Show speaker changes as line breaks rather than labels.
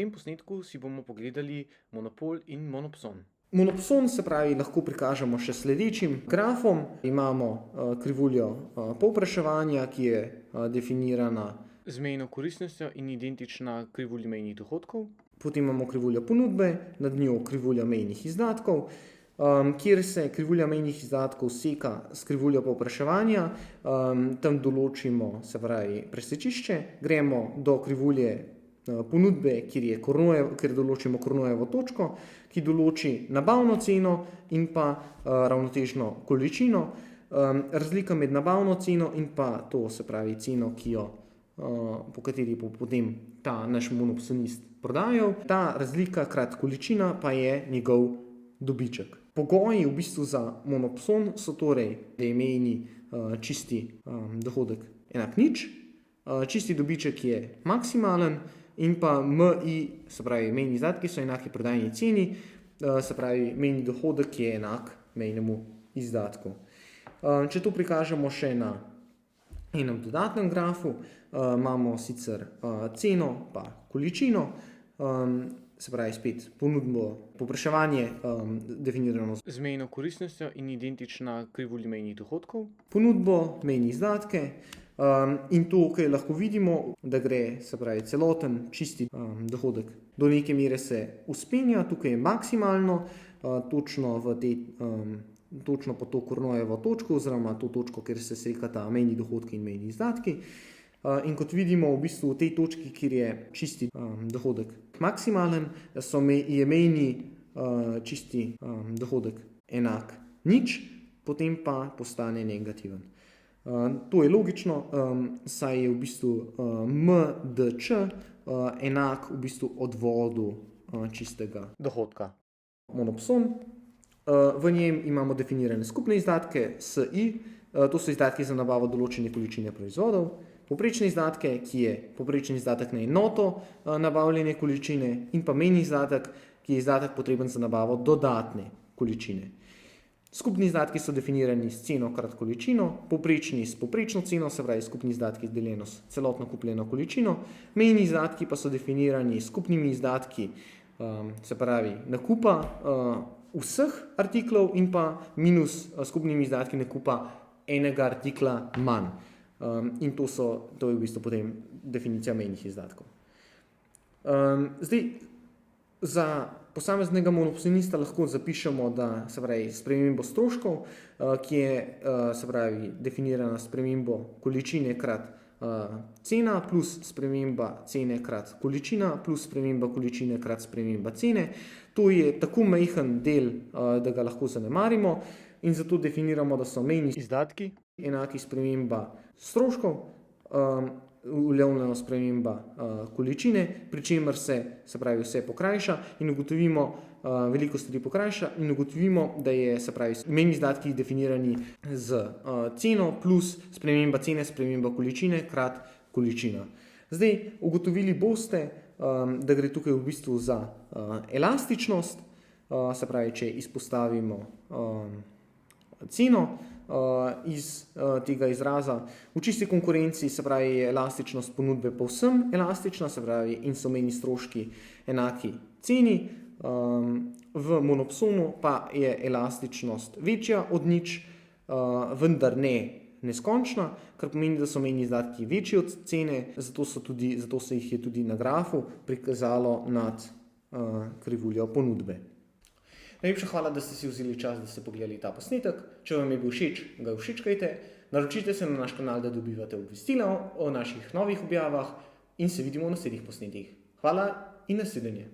tem posnetku si bomo pogledali monopol in monopson.
Monopson se pravi lahko prikažemo še sledečim grafom. Imamo krivuljo povpraševanja, ki je definirana
Z mejno koristnostjo in identična krivulji mejnih dohodkov.
Potem imamo krivuljo ponudbe, nad njo krivulja mejnih izdatkov, kjer se krivulja mejnih izdatkov seka s krivuljo povpraševanja. Tam določimo, se pravi, presečišče, gremo do krivulje ponudbe, kjer določimo Cournoyevo točko, ki določi nabavno ceno in pa ravnotežno količino. Razlika med nabavno ceno in pa to, se pravi, ceno, po kateri bo potem ta naš monopsonist prodajal. Ta razlika krat količina pa je njegov dobiček. Pogoji v bistvu za monopson so torej, da je mejni čisti dohodek enak nič, čisti dobiček je maksimalen in pa MI, se pravi, mejni izdatki so enaki prodajni ceni, se pravi, mejni dohodek je enak mejnemu izdatku. Če to prikažemo še na enem dodatnem grafu, imamo sicer ceno pa količino, se pravi spet ponudbo, povpraševanje definirano
Z mejno koristnostjo in identična krivulji mejnih dohodkov.
Ponudbo, mejne izdatke in tukaj lahko vidimo, da gre, se pravi, celoten čisti dohodek. Do neke mere se vzpenja, tukaj je maksimalno, točno po to Cournoyevo točko oziroma to točko, kjer se sekata mejni dohodki in mejni izdatki. In kot vidimo, v bistvu v tej točki, kjer je čisti dohodek maksimalen, je mejni čisti dohodek enak nič, potem pa postane negativen. To je logično, saj je v bistvu MDČ enak v bistvu odvodu čistega
Dohodka.
monopson. V njem imamo definirane skupne izdatke, SI, to so izdatki za nabavo določene količine proizvodov, povprečne izdatke, ki je povprečni izdatek na enoto nabavljene količine, in pa mejni izdatek, ki je izdatek potreben za nabavo dodatne količine. Skupni izdatki so definirani s ceno krat količino, povprečni s povprečno ceno, se pravi skupni izdatki deljeno s celotno kupljeno količino, mejni izdatki pa so definirani s skupnimi izdatki, se pravi nakupa vseh artiklov in pa minus skupnimi izdatki nakupa enega artikla manj. In to je v bistvu potem definicija mejnih izdatkov. Zdaj, za posameznega monopsonista lahko zapišemo, da se pravi spremembo stroškov, ki je, se pravi, definirana spremembo količine krat cena plus sprememba cene krat količina plus sprememba količine krat sprememba cene. To je tako majhen del, da ga lahko zanemarimo in zato definiramo, da so mejni
Izdatki.
enaki sprememba stroškov, uljevljena sprememba količine, pri čemer se pravi vse pokrajša in ugotovimo, veliko stvari pokrajša in ugotovimo, da je, se pravi, mejni izdatki definirani z ceno plus sprememba cene, sprememba količine krat količina. Zdaj, ugotovili boste, da gre tukaj v bistvu za elastičnost, se pravi, če izpostavimo ceno iz tega izraza. V čisti konkurenci, se pravi, je elastičnost ponudbe povsem elastična, se pravi, in so mejni stroški enaki ceni. V monopsonu pa je elastičnost večja od nič, vendar ne neskončna, kar pomeni, da so mejni izdatki večji od cene, zato se jih je tudi na grafu prikazalo nad krivuljo ponudbe. Najlepša hvala, da ste si vzeli čas, da ste pogledali ta posnetek. Če vam je bil všeč, ga všečkajte, naročite se na naš kanal, da dobivate obvestila o naših novih objavah in se vidimo v naslednjih posnetkih. Hvala in nasvidenje.